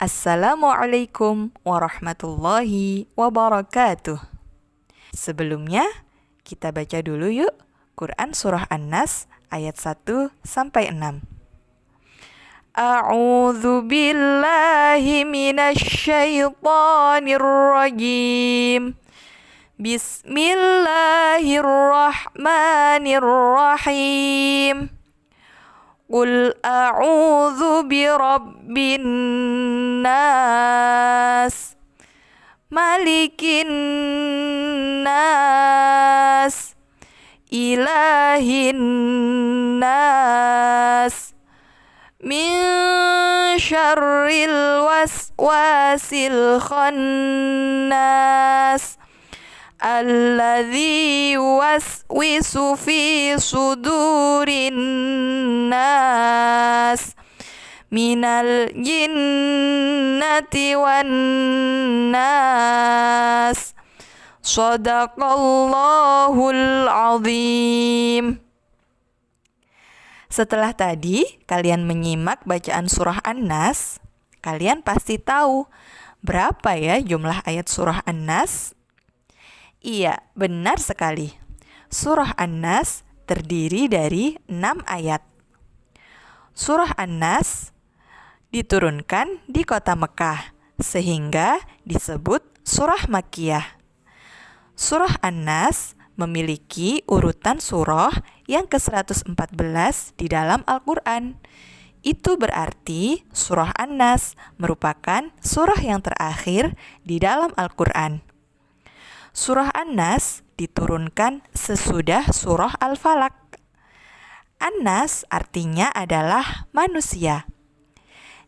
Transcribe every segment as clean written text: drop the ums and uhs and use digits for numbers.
Assalamualaikum warahmatullahi wabarakatuh. Sebelumnya, kita baca dulu yuk Quran Surah An-Nas ayat 1 sampai 6. A'udzu billahi minasy syaithanir rajim. Bismillahirrahmanirrahim. Qul a'udzu birabbin nas, malikin nas, ilahin nas, min syarril waswasil khannas, alladzi yuwaswisu fi sudurin nas, minal jinnati wan nas. Shadaqallahul azim. Setelah tadi kalian menyimak bacaan surah An-Nas, kalian pasti tahu berapa ya jumlah ayat surah An-Nas? Iya, benar sekali. Surah An-Nas terdiri dari 6 ayat. Surah An-Nas diturunkan di kota Mekah, sehingga disebut surah Makkiyah. Surah An-Nas memiliki urutan surah yang ke-114 di dalam Al-Quran. Itu berarti surah An-Nas merupakan surah yang terakhir di dalam Al-Quran. Surah An-Nas diturunkan sesudah surah Al-Falaq. An-Nas artinya adalah manusia.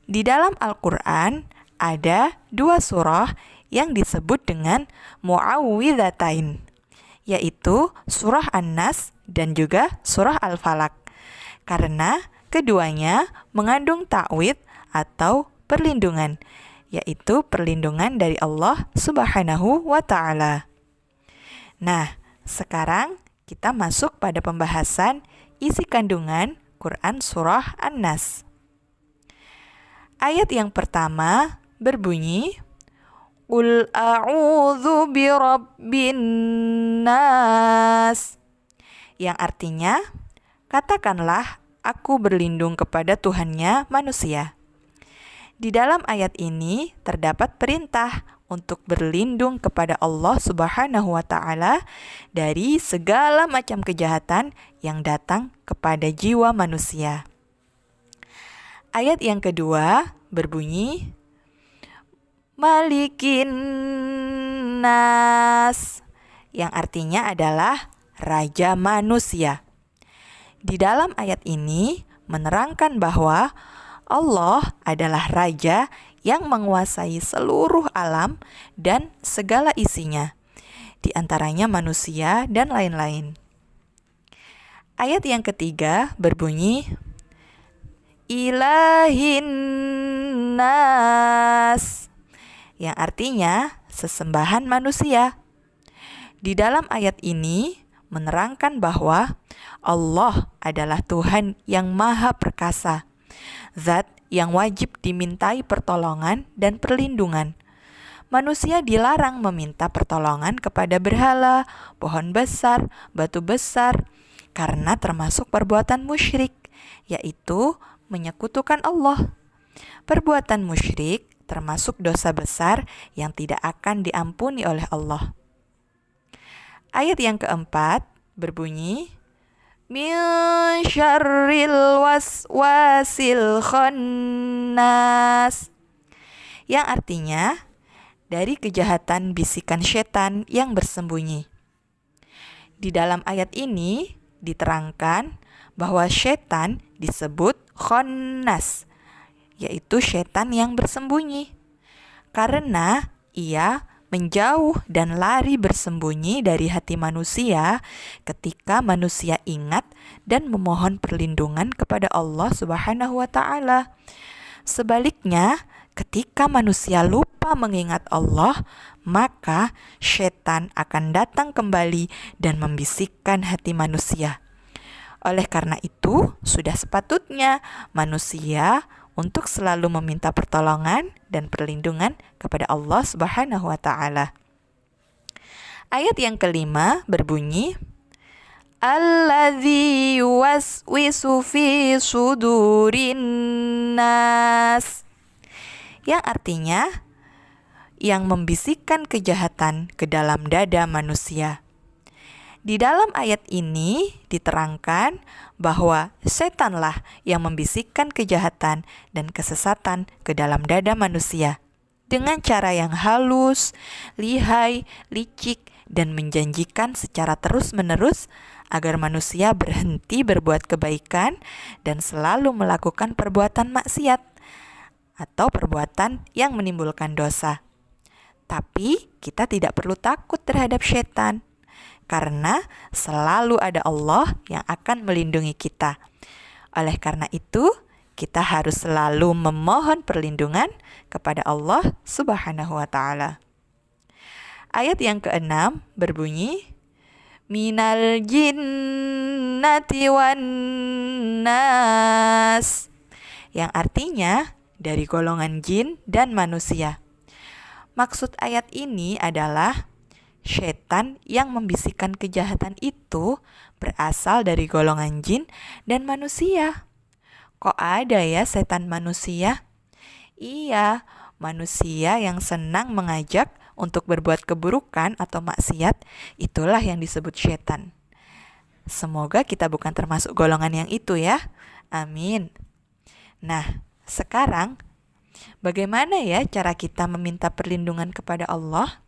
Di dalam Al-Quran ada 2 surah yang disebut dengan mu'awwidzatain, yaitu surah An-Nas dan juga surah Al-Falaq, karena keduanya mengandung ta'widz atau perlindungan, yaitu perlindungan dari Allah Subhanahu wa Ta'ala. Nah, sekarang kita masuk pada pembahasan isi kandungan Quran Surah An-Nas. Ayat yang pertama berbunyi, Qul a'udzu birabbin nas, yang artinya, katakanlah aku berlindung kepada Tuhannya manusia. Di dalam ayat ini terdapat perintah untuk berlindung kepada Allah Subhanahu wa Ta'ala dari segala macam kejahatan yang datang kepada jiwa manusia. Ayat yang kedua berbunyi, Malikin nas, yang artinya adalah Raja Manusia. Di dalam ayat ini menerangkan bahwa Allah adalah Raja yang menguasai seluruh alam dan segala isinya, di antaranya manusia dan lain-lain. Ayat yang ketiga berbunyi, Ilahin nas, yang artinya sesembahan manusia. Di dalam ayat ini menerangkan bahwa Allah adalah Tuhan yang Maha Perkasa, Zat yang wajib dimintai pertolongan dan perlindungan. Manusia dilarang meminta pertolongan kepada berhala, pohon besar, batu besar, karena termasuk perbuatan musyrik, yaitu menyekutukan Allah. Perbuatan musyrik termasuk dosa besar yang tidak akan diampuni oleh Allah. Ayat yang keempat berbunyi, Min syarril waswasil khannas, yang artinya dari kejahatan bisikan setan yang bersembunyi. Di dalam ayat ini diterangkan bahwa setan disebut khannas, yaitu setan yang bersembunyi, karena ia menjauh dan lari bersembunyi dari hati manusia ketika manusia ingat dan memohon perlindungan kepada Allah Subhanahu wa Ta'ala. Sebaliknya, ketika manusia lupa mengingat Allah, maka setan akan datang kembali dan membisikkan hati manusia. Oleh karena itu, sudah sepatutnya manusia untuk selalu meminta pertolongan dan perlindungan kepada Allah Subhanahu wa taala. Ayat yang kelima berbunyi, Alladzi yuwaswisu fi sudurin nas, yang artinya yang membisikkan kejahatan ke dalam dada manusia. Di dalam ayat ini diterangkan bahwa setanlah yang membisikkan kejahatan dan kesesatan ke dalam dada manusia dengan cara yang halus, lihai, licik, dan menjanjikan secara terus-menerus agar manusia berhenti berbuat kebaikan dan selalu melakukan perbuatan maksiat atau perbuatan yang menimbulkan dosa. Tapi kita tidak perlu takut terhadap setan, karena selalu ada Allah yang akan melindungi kita. Oleh karena itu, kita harus selalu memohon perlindungan kepada Allah Subhanahu wa taala. Ayat yang keenam berbunyi, Minal jinnati wan nas, yang artinya dari golongan jin dan manusia. Maksud ayat ini adalah setan yang membisikkan kejahatan itu berasal dari golongan jin dan manusia. Kok ada ya setan manusia? Iya, manusia yang senang mengajak untuk berbuat keburukan atau maksiat, itulah yang disebut setan. Semoga kita bukan termasuk golongan yang itu ya. Amin. Nah, sekarang bagaimana ya cara kita meminta perlindungan kepada Allah?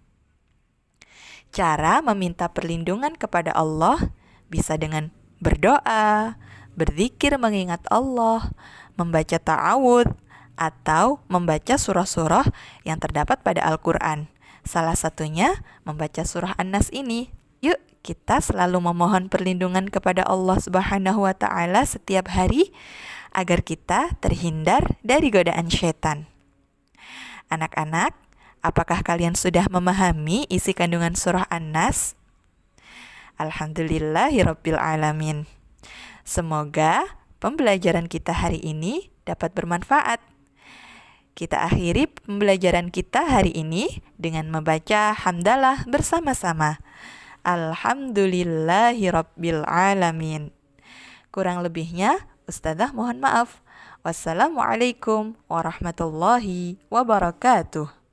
Cara meminta perlindungan kepada Allah bisa dengan berdoa, berzikir mengingat Allah, membaca ta'awudz, atau membaca surah-surah yang terdapat pada Al-Quran. Salah satunya membaca surah An-Nas ini. Yuk kita selalu memohon perlindungan kepada Allah Subhanahu wa taala setiap hari agar kita terhindar dari godaan syaitan. Anak-anak, apakah kalian sudah memahami isi kandungan surah An-Nas? Alhamdulillahirabbil alamin. Semoga pembelajaran kita hari ini dapat bermanfaat. Kita akhiri pembelajaran kita hari ini dengan membaca hamdalah bersama-sama. Alhamdulillahirabbil alamin. Kurang lebihnya, Ustazah mohon maaf. Wassalamualaikum warahmatullahi wabarakatuh.